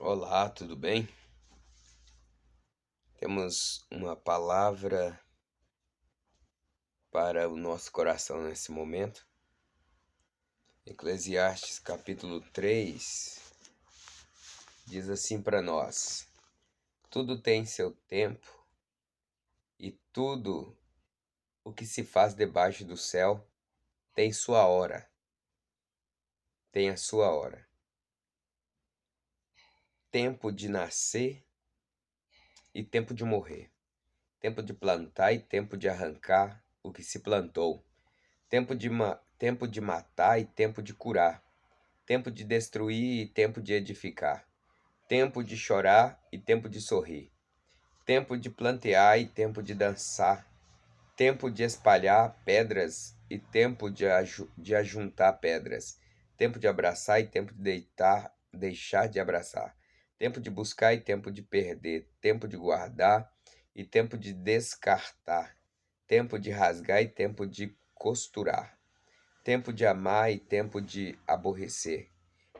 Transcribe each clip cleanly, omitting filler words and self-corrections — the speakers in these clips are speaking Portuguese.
Olá, tudo bem? Temos uma palavra para o nosso coração nesse momento. Eclesiastes capítulo 3 diz assim para nós: tudo tem seu tempo e tudo o que se faz debaixo do céu tem sua hora, tem a sua hora. Tempo de nascer e tempo de morrer. Tempo de plantar e tempo de arrancar o que se plantou. Tempo de matar e tempo de curar. Tempo de destruir e tempo de edificar. Tempo de chorar e tempo de sorrir. Tempo de plantear e tempo de dançar. Tempo de espalhar pedras e tempo de ajuntar pedras. Tempo de abraçar e tempo de deixar de abraçar. Tempo de buscar e tempo de perder. Tempo de guardar e tempo de descartar. Tempo de rasgar e tempo de costurar. Tempo de amar e tempo de aborrecer.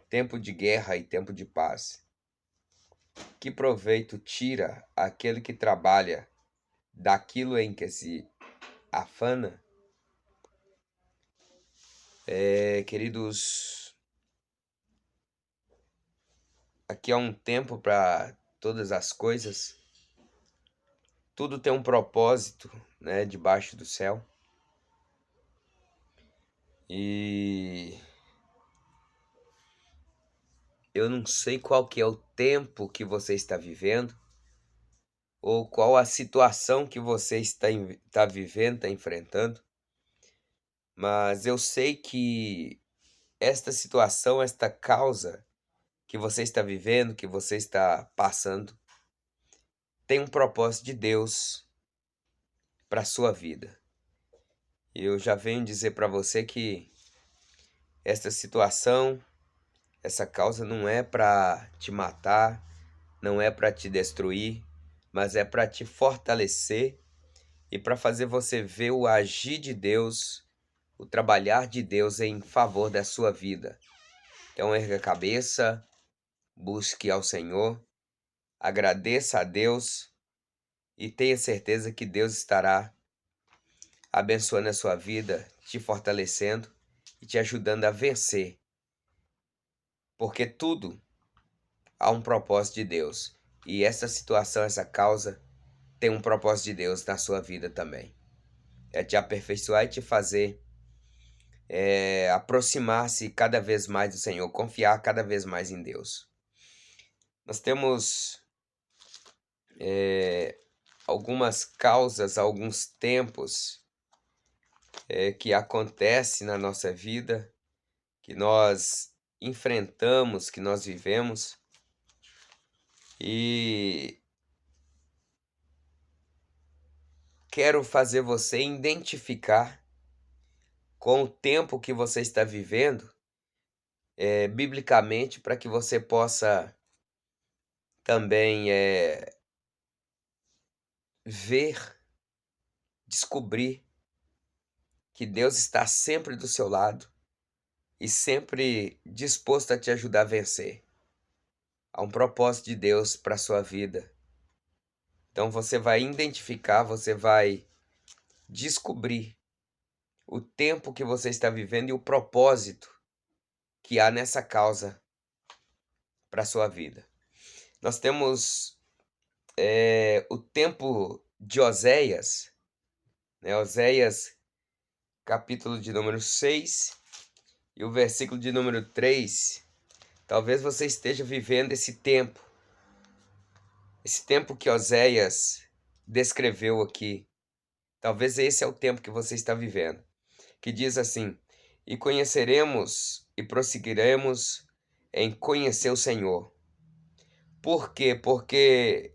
Tempo de guerra e tempo de paz. Que proveito tira aquele que trabalha daquilo em que se afana? Queridos, aqui há um tempo para todas as coisas. Tudo tem um propósito, né, debaixo do céu. E eu não sei qual que é o tempo que você está vivendo, ou qual a situação que você está vivendo, está enfrentando, mas eu sei que esta situação, esta causa que você está vivendo, que você está passando, tem um propósito de Deus para a sua vida. Eu já venho dizer para você que esta situação, essa causa não é para te matar, não é para te destruir, mas é para te fortalecer e para fazer você ver o agir de Deus, o trabalhar de Deus em favor da sua vida. Então erga a cabeça, busque ao Senhor, agradeça a Deus e tenha certeza que Deus estará abençoando a sua vida, te fortalecendo e te ajudando a vencer. Porque tudo há um propósito de Deus. E essa situação, essa causa, tem um propósito de Deus na sua vida também. É te aperfeiçoar e te fazer aproximar-se cada vez mais do Senhor, confiar cada vez mais em Deus. Nós temos algumas causas, alguns tempos que acontecem na nossa vida, que nós enfrentamos, que nós vivemos, e quero fazer você identificar com o tempo que você está vivendo, biblicamente, para que você possa também ver, descobrir que Deus está sempre do seu lado e sempre disposto a te ajudar a vencer. Há um propósito de Deus para a sua vida. Então você vai identificar, você vai descobrir o tempo que você está vivendo e o propósito que há nessa causa para a sua vida. Nós temos o tempo de Oséias, né? Oséias, capítulo de número 6 e o versículo de número 3. Talvez você esteja vivendo esse tempo que Oséias descreveu aqui. Talvez esse é o tempo que você está vivendo, que diz assim: e conheceremos e prosseguiremos em conhecer o Senhor. Por quê? Porque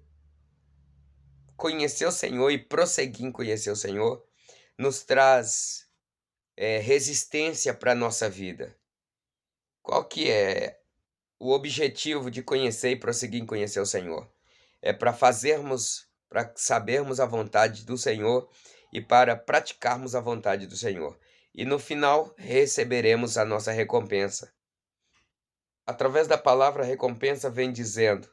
conhecer o Senhor e prosseguir em conhecer o Senhor nos traz resistência para a nossa vida. Qual que é o objetivo de conhecer e prosseguir em conhecer o Senhor? É para sabermos a vontade do Senhor e para praticarmos a vontade do Senhor. E no final receberemos a nossa recompensa. através da palavra, a recompensa vem dizendo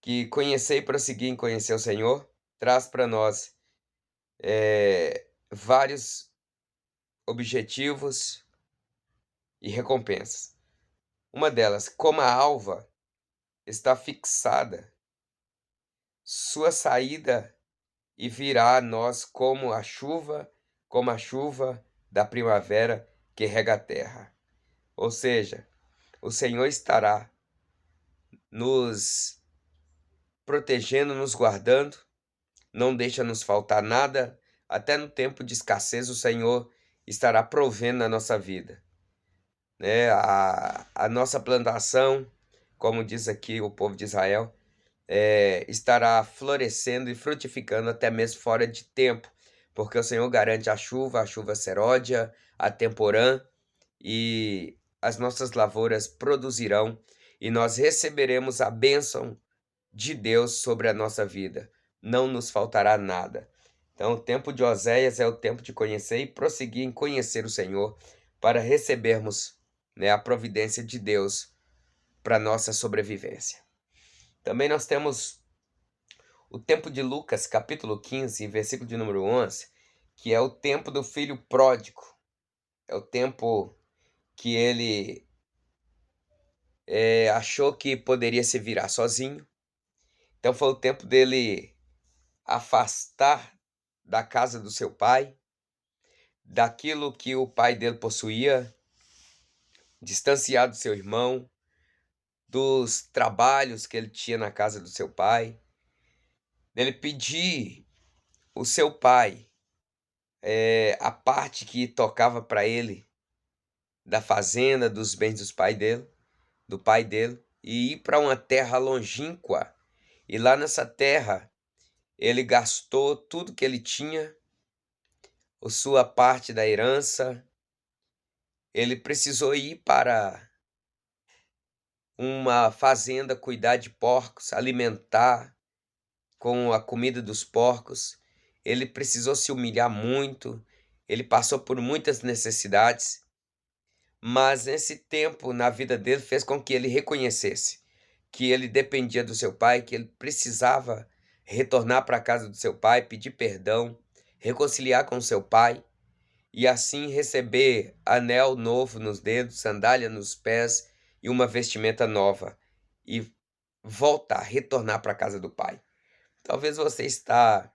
que conhecer e prosseguir em conhecer o Senhor traz para nós vários objetivos e recompensas. Uma delas, como a alva está fixada, sua saída e virá a nós como a chuva da primavera que rega a terra. Ou seja, o Senhor estará nos protegendo, nos guardando, não deixa nos faltar nada, até no tempo de escassez o Senhor estará provendo na nossa vida, né? A nossa plantação, como diz aqui o povo de Israel, estará florescendo e frutificando até mesmo fora de tempo, porque o Senhor garante a chuva seródia, a temporã, e as nossas lavouras produzirão, e nós receberemos a bênção de Deus sobre a nossa vida. Não nos faltará nada. Então, o tempo de Oséias é o tempo de conhecer e prosseguir em conhecer o Senhor para recebermos, né, a providência de Deus para nossa sobrevivência. Também nós temos o tempo de Lucas, capítulo 15, versículo de número 11, que é o tempo do filho pródigo. É o tempo que ele achou que poderia se virar sozinho. Então foi o tempo dele afastar da casa do seu pai, daquilo que o pai dele possuía, distanciar do seu irmão, dos trabalhos que ele tinha na casa do seu pai, dele pedir o seu pai a parte que tocava para ele da fazenda, dos bens do pai dele, e ir para uma terra longínqua. E lá nessa terra ele gastou tudo que ele tinha, a sua parte da herança. Ele precisou ir para uma fazenda cuidar de porcos, alimentar com a comida dos porcos. Ele precisou se humilhar muito, ele passou por muitas necessidades, mas esse tempo na vida dele fez com que ele reconhecesse que ele dependia do seu pai, que ele precisava retornar para a casa do seu pai, pedir perdão, reconciliar com seu pai e assim receber anel novo nos dedos, sandália nos pés e uma vestimenta nova e voltar, retornar para a casa do pai. Talvez você está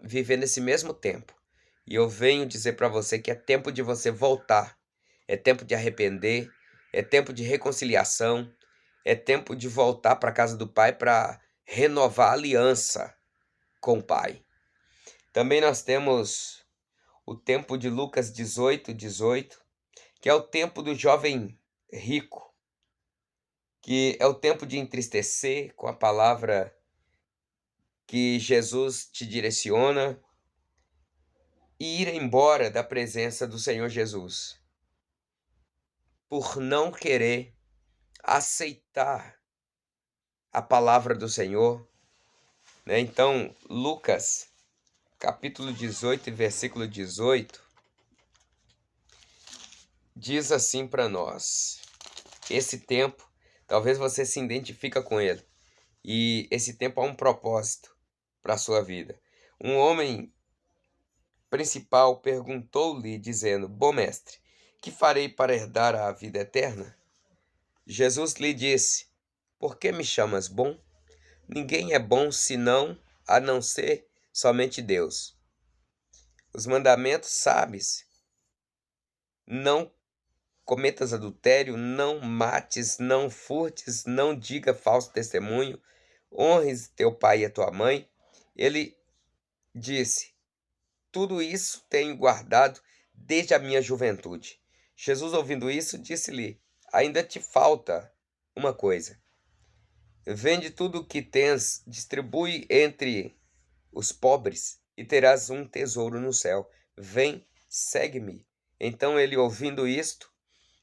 vivendo esse mesmo tempo. E eu venho dizer para você que é tempo de você voltar. É tempo de arrepender, é tempo de reconciliação, é tempo de voltar para a casa do pai para renovar a aliança com o pai. Também nós temos o tempo de Lucas 18, que é o tempo do jovem rico, que é o tempo de entristecer com a palavra que Jesus te direciona e ir embora da presença do Senhor Jesus, por não querer aceitar a palavra do Senhor, né? Então, Lucas, capítulo 18, versículo 18, diz assim para nós. Esse tempo, talvez você se identifica com ele, e esse tempo há um propósito para a sua vida. Um homem principal perguntou-lhe, dizendo: Bom mestre, que farei para herdar a vida eterna? Jesus lhe disse: Por que me chamas bom? Ninguém é bom senão a não ser somente Deus. Os mandamentos sabes: não cometas adultério, não mates, não furtes, não diga falso testemunho, honres teu pai e a tua mãe. Ele disse: Tudo isso tenho guardado desde a minha juventude. Jesus, ouvindo isso, disse-lhe: Ainda te falta uma coisa. Vende tudo o que tens, distribui entre os pobres e terás um tesouro no céu. Vem, segue-me. Então ele, ouvindo isto,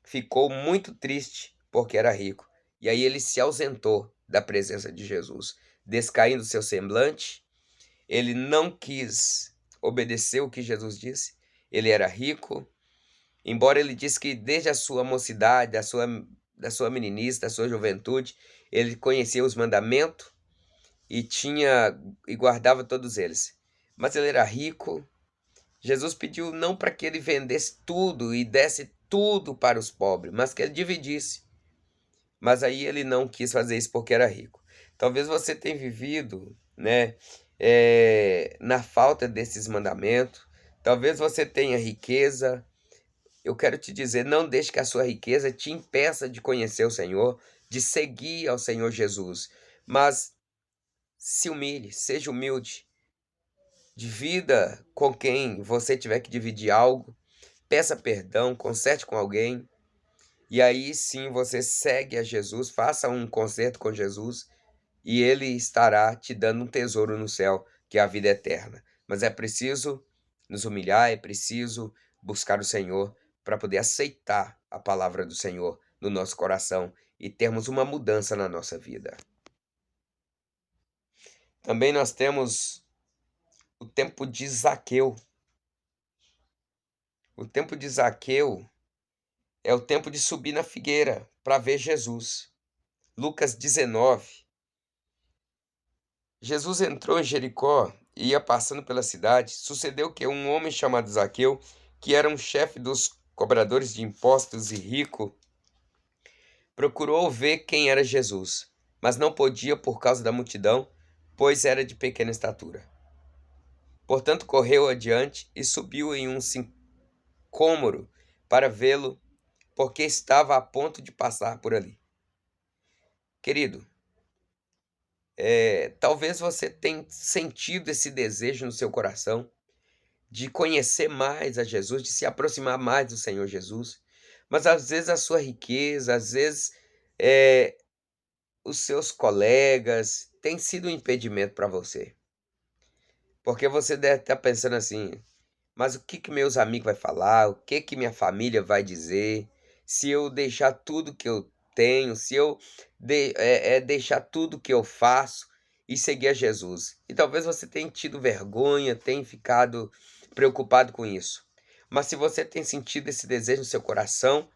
ficou muito triste, porque era rico. E aí ele se ausentou da presença de Jesus, descaindo seu semblante. Ele não quis obedecer o que Jesus disse. Ele era rico Embora ele disse que desde a sua mocidade, da sua meninice, da sua juventude, ele conhecia os mandamentos e guardava todos eles. Mas ele era rico. Jesus pediu não para que ele vendesse tudo e desse tudo para os pobres, mas que ele dividisse. Mas aí ele não quis fazer isso porque era rico. Talvez você tenha vivido, né, na falta desses mandamentos. Talvez você tenha riqueza. Eu quero te dizer, não deixe que a sua riqueza te impeça de conhecer o Senhor, de seguir ao Senhor Jesus. Mas se humilhe, seja humilde. Divida com quem você tiver que dividir algo. Peça perdão, conserte com alguém. E aí sim você segue a Jesus, faça um concerto com Jesus e ele estará te dando um tesouro no céu, que é a vida eterna. Mas é preciso nos humilhar, é preciso buscar o Senhor para poder aceitar a palavra do Senhor no nosso coração e termos uma mudança na nossa vida. Também nós temos o tempo de Zaqueu. O tempo de Zaqueu é o tempo de subir na figueira para ver Jesus. Lucas 19. Jesus entrou em Jericó e ia passando pela cidade. Sucedeu que um homem chamado Zaqueu, que era um chefe dos cobradores de impostos e rico, procurou ver quem era Jesus, mas não podia por causa da multidão, pois era de pequena estatura. Portanto, correu adiante e subiu em um sicômoro para vê-lo, porque estava a ponto de passar por ali. Querido, talvez você tenha sentido esse desejo no seu coração de conhecer mais a Jesus, de se aproximar mais do Senhor Jesus, mas às vezes a sua riqueza, às vezes os seus colegas têm sido um impedimento para você. Porque você deve estar pensando assim, mas o que meus amigos vai falar? O que minha família vai dizer? Se eu deixar tudo que eu tenho, se eu deixar tudo que eu faço e seguir a Jesus. E talvez você tenha tido vergonha, tenha ficado preocupado com isso. Mas se você tem sentido esse desejo no seu coração,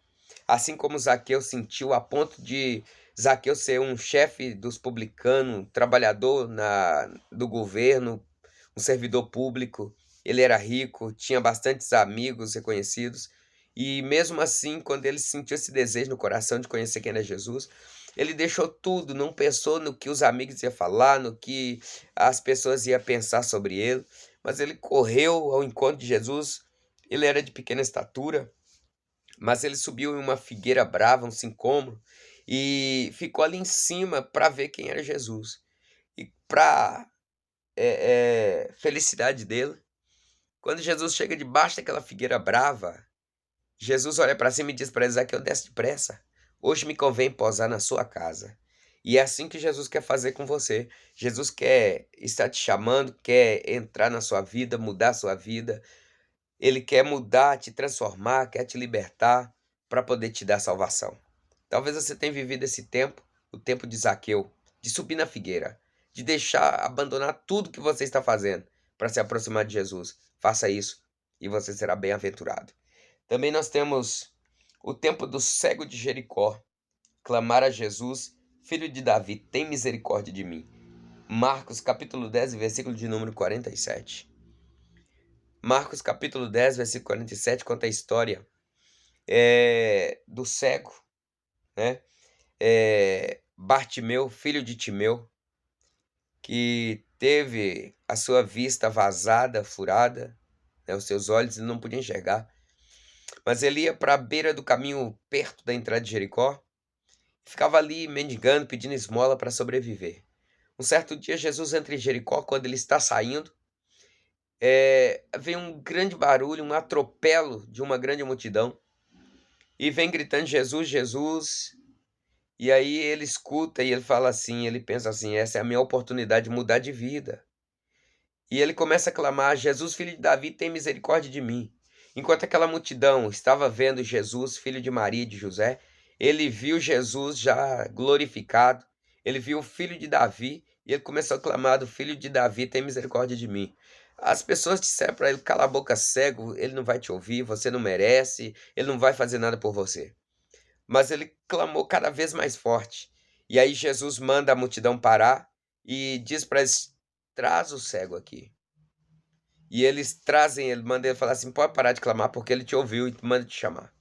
assim como Zaqueu sentiu, a ponto de Zaqueu ser um chefe dos publicanos, trabalhador do governo, um servidor público, ele era rico, tinha bastantes amigos reconhecidos, e mesmo assim, quando ele sentiu esse desejo no coração de conhecer quem era Jesus, ele deixou tudo, não pensou no que os amigos iam falar, no que as pessoas iam pensar sobre ele, mas ele correu ao encontro de Jesus. Ele era de pequena estatura, mas ele subiu em uma figueira brava, um sicômoro, e ficou ali em cima para ver quem era Jesus. E para felicidade dele, quando Jesus chega debaixo daquela figueira brava, Jesus olha para cima e diz para ele: Zaqueu, desce depressa. Hoje me convém posar na sua casa. E é assim que Jesus quer fazer com você. Jesus quer estar te chamando, quer entrar na sua vida, mudar a sua vida. Ele quer mudar, te transformar, quer te libertar para poder te dar salvação. Talvez você tenha vivido esse tempo, o tempo de Zaqueu, de subir na figueira, de abandonar tudo que você está fazendo para se aproximar de Jesus. Faça isso e você será bem-aventurado. Também nós temos o tempo do cego de Jericó, clamar a Jesus: Filho de Davi, tem misericórdia de mim. Marcos capítulo 10, versículo de número 47. Marcos capítulo 10, versículo 47 conta a história do cego, né? Bartimeu, filho de Timeu, que teve a sua vista vazada, furada, né? Os seus olhos não podiam enxergar. Mas ele ia para a beira do caminho, perto da entrada de Jericó, ficava ali mendigando, pedindo esmola para sobreviver. Um certo dia, Jesus entra em Jericó. Quando ele está saindo, vem um grande barulho, um atropelo de uma grande multidão, e vem gritando: Jesus, Jesus. E aí ele escuta e ele fala assim, ele pensa assim: essa é a minha oportunidade de mudar de vida. E ele começa a clamar: Jesus, filho de Davi, tem misericórdia de mim. Enquanto aquela multidão estava vendo Jesus, filho de Maria e de José, ele viu Jesus já glorificado, ele viu o filho de Davi, e ele começou a clamar: do filho de Davi, tem misericórdia de mim. As pessoas disseram para ele: "Cala a boca, cego, ele não vai te ouvir, você não merece, ele não vai fazer nada por você". Mas ele clamou cada vez mais forte. E aí Jesus manda a multidão parar e diz para eles: "Traz o cego aqui". E eles trazem ele, manda ele falar assim: "Pode parar de clamar, porque ele te ouviu e manda te chamar".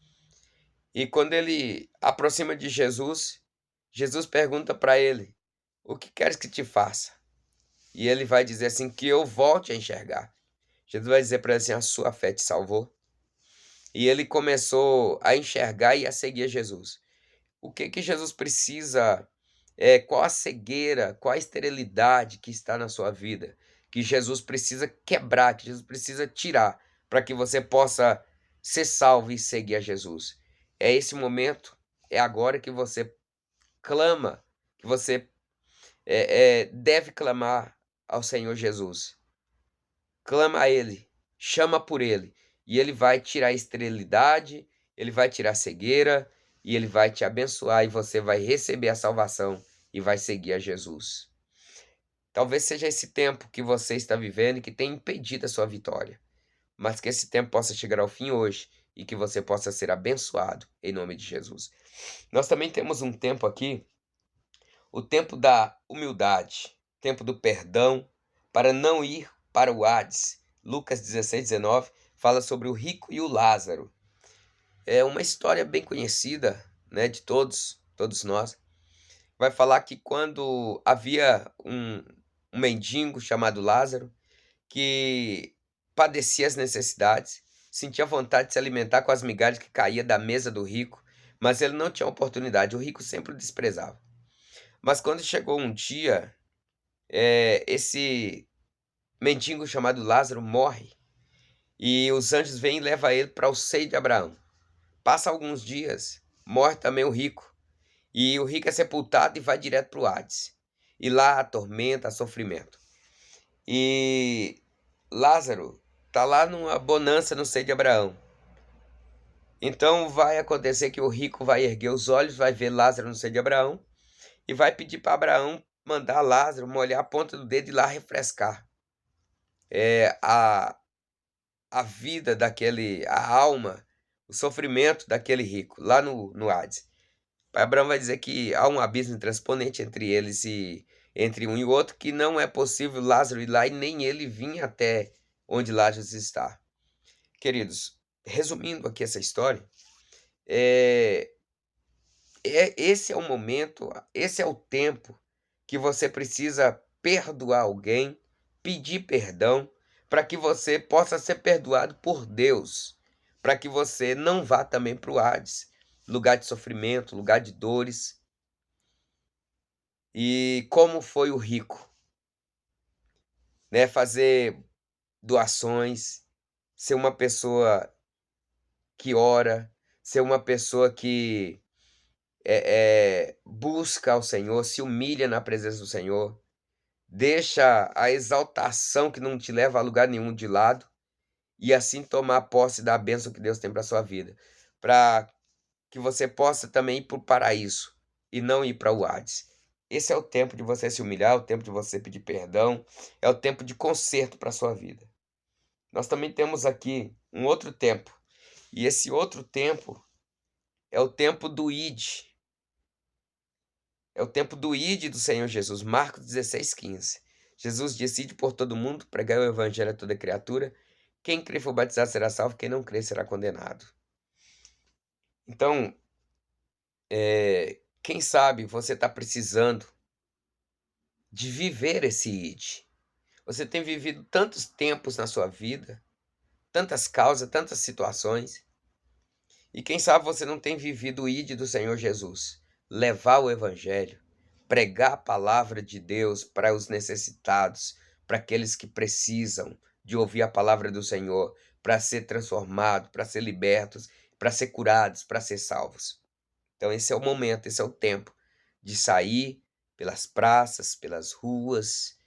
E quando ele aproxima de Jesus, Jesus pergunta para ele: "O que queres que te faça?" E ele vai dizer assim: "Que eu volte a enxergar". Jesus vai dizer para ele assim: "A sua fé te salvou". E ele começou a enxergar e a seguir Jesus. O que que Jesus precisa, qual a cegueira, qual a esterilidade que está na sua vida, que Jesus precisa quebrar, que Jesus precisa tirar, para que você possa ser salvo e seguir a Jesus. É esse momento, é agora que você clama, que você, deve clamar ao Senhor Jesus. Clama a Ele, chama por Ele, e Ele vai tirar a esterilidade, Ele vai tirar a cegueira, e Ele vai te abençoar, e você vai receber a salvação e vai seguir a Jesus. Talvez seja esse tempo que você está vivendo e que tem impedido a sua vitória, mas que esse tempo possa chegar ao fim hoje e que você possa ser abençoado em nome de Jesus. Nós também temos um tempo aqui, o tempo da humildade, tempo do perdão, para não ir para o Hades. Lucas 16:19 fala sobre o rico e o Lázaro. É uma história bem conhecida, né, de todos nós. Vai falar que quando havia um mendigo chamado Lázaro, que padecia as necessidades, sentia vontade de se alimentar com as migalhas que caía da mesa do rico, mas ele não tinha oportunidade, o rico sempre o desprezava. Mas quando chegou um dia, esse mendigo chamado Lázaro morre, e os anjos vêm e levam ele para o seio de Abraão. Passa alguns dias, morre também o rico, e o rico é sepultado e vai direto para o Hades. E lá há tormenta, há sofrimento. E Lázaro está lá numa bonança no seio de Abraão. Então vai acontecer que o rico vai erguer os olhos, vai ver Lázaro no seio de Abraão, e vai pedir para Abraão mandar Lázaro molhar a ponta do dedo e ir lá refrescar. A vida daquele, a alma, o sofrimento daquele rico, lá no Hades. Pai Abraão vai dizer que há um abismo transponente entre eles e entre um e o outro, que não é possível Lázaro ir lá e nem ele vir até onde Lázaro está. Queridos, resumindo aqui essa história, é, esse é o momento, esse é o tempo que você precisa perdoar alguém, pedir perdão, para que você possa ser perdoado por Deus, para que você não vá também para o Hades, lugar de sofrimento, lugar de dores. E como foi o rico, né? Fazer doações, ser uma pessoa que ora, ser uma pessoa que busca ao Senhor, se humilha na presença do Senhor, deixa a exaltação que não te leva a lugar nenhum de lado e assim tomar posse da bênção que Deus tem para sua vida, para que você possa também ir para o paraíso e não ir para o Hades. Esse é o tempo de você se humilhar, é o tempo de você pedir perdão, é o tempo de conserto para a sua vida. Nós também temos aqui um outro tempo, e esse outro tempo é o tempo do ID. É o tempo do ID do Senhor Jesus, Marcos 16:15. Jesus disse: "Ide por todo mundo, pregai o evangelho a toda criatura. Quem crer e for batizado será salvo, quem não crer será condenado". Então, quem sabe você está precisando de viver esse ID. Você tem vivido tantos tempos na sua vida, tantas causas, tantas situações, e quem sabe você não tem vivido o ID do Senhor Jesus, levar o evangelho, pregar a palavra de Deus para os necessitados, para aqueles que precisam de ouvir a palavra do Senhor, para ser transformados, para ser libertos, para ser curados, para ser salvos. Então esse é o momento, esse é o tempo de sair pelas praças, pelas ruas,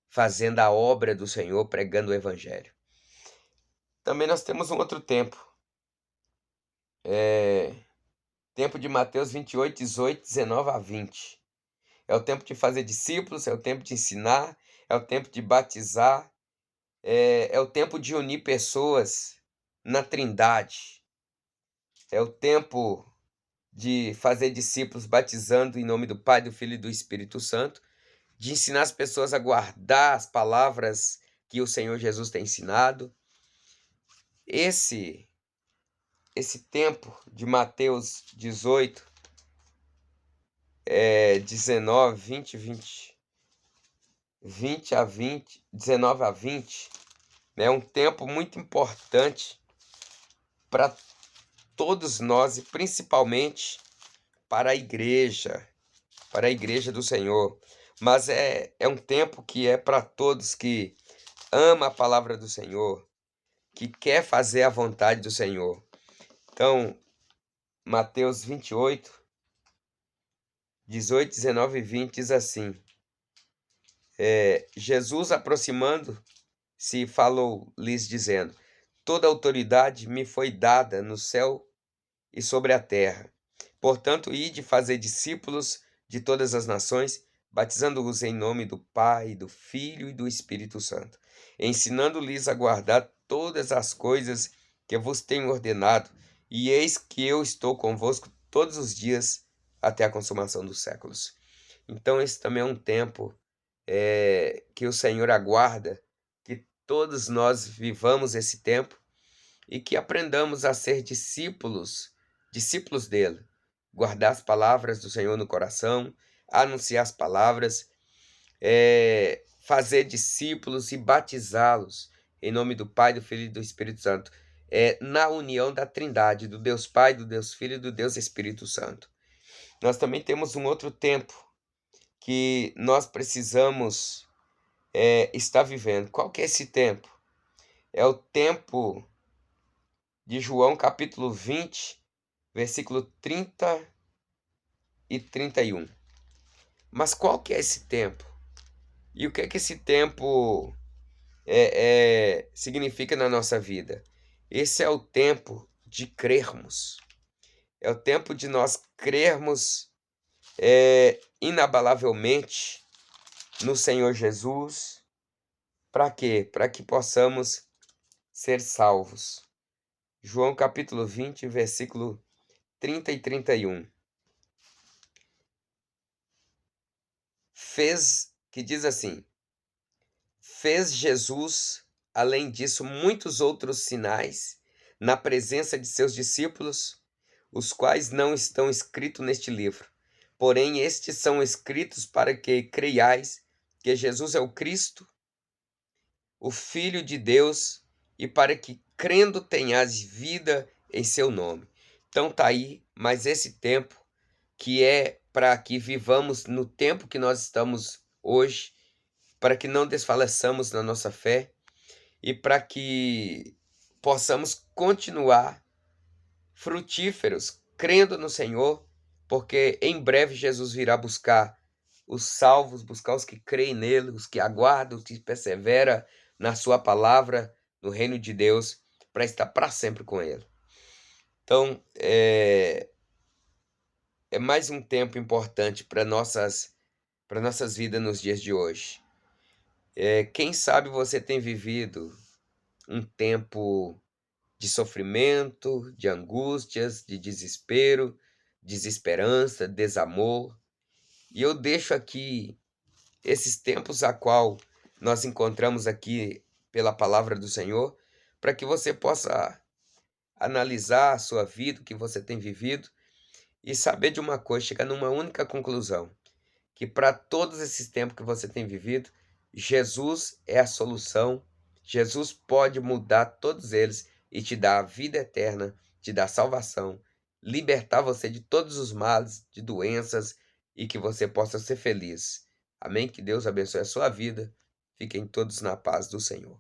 fazendo a obra do Senhor, pregando o evangelho. Também nós temos um outro tempo, tempo de Mateus 28, 18, 19 a 20. É o tempo de fazer discípulos, é o tempo de ensinar, é o tempo de batizar, É o tempo de unir pessoas na Trindade. É o tempo de fazer discípulos batizando em nome do Pai, do Filho e do Espírito Santo, de ensinar as pessoas a guardar as palavras que o Senhor Jesus tem ensinado. Esse tempo de Mateus 18, 19, 20 a 20, 19 a 20, é um tempo muito importante para todos nós e principalmente para a igreja do Senhor. Mas é um tempo que é para todos que ama a palavra do Senhor, que quer fazer a vontade do Senhor. Então, Mateus 28, 18, 19 e 20 diz assim: Jesus, aproximando-se, falou-lhes, dizendo: Toda autoridade me foi dada no céu e sobre a terra. Portanto, ide fazer discípulos de todas as nações, batizando-os em nome do Pai, do Filho e do Espírito Santo, ensinando-lhes a guardar todas as coisas que eu vos tenho ordenado, e eis que eu estou convosco todos os dias até a consumação dos séculos. Então, esse também é um tempo que o Senhor aguarda que todos nós vivamos esse tempo e que aprendamos a ser discípulos dele, guardar as palavras do Senhor no coração, anunciar as palavras, fazer discípulos e batizá-los em nome do Pai, do Filho e do Espírito Santo, na união da Trindade, do Deus Pai, do Deus Filho e do Deus Espírito Santo. Nós também temos um outro tempo que nós precisamos estar vivendo. Qual que é esse tempo? É o tempo de João capítulo 20, versículo 30 e 31. Mas qual que é esse tempo? E o que é que esse tempo significa na nossa vida? Esse é o tempo de crermos. É o tempo de nós crermos inabalavelmente no Senhor Jesus. Para quê? Para que possamos ser salvos. João capítulo 20, versículo 30 e 31. Que diz assim: Fez Jesus, além disso, muitos outros sinais na presença de seus discípulos, os quais não estão escritos neste livro. Porém, estes são escritos para que creiais que Jesus é o Cristo, o Filho de Deus, e para que, crendo, tenhais vida em seu nome. Então tá aí mais esse tempo, que é para que vivamos no tempo que nós estamos hoje, para que não desfaleçamos na nossa fé e para que possamos continuar frutíferos, crendo no Senhor, porque em breve Jesus virá buscar os salvos, buscar os que creem nele, os que aguardam, os que perseveram na sua palavra, no reino de Deus, para estar para sempre com ele. Então, é mais um tempo importante para nossas vidas nos dias de hoje. Quem sabe você tem vivido um tempo de sofrimento, de angústias, de desespero, desesperança, desamor. E eu deixo aqui esses tempos a qual nós encontramos aqui pela palavra do Senhor, para que você possa analisar a sua vida, o que você tem vivido, e saber de uma coisa, chegar numa única conclusão, que para todos esses tempos que você tem vivido, Jesus é a solução. Jesus pode mudar todos eles e te dar a vida eterna, te dar salvação, libertar você de todos os males, de doenças, e que você possa ser feliz. Amém? Que Deus abençoe a sua vida. Fiquem todos na paz do Senhor.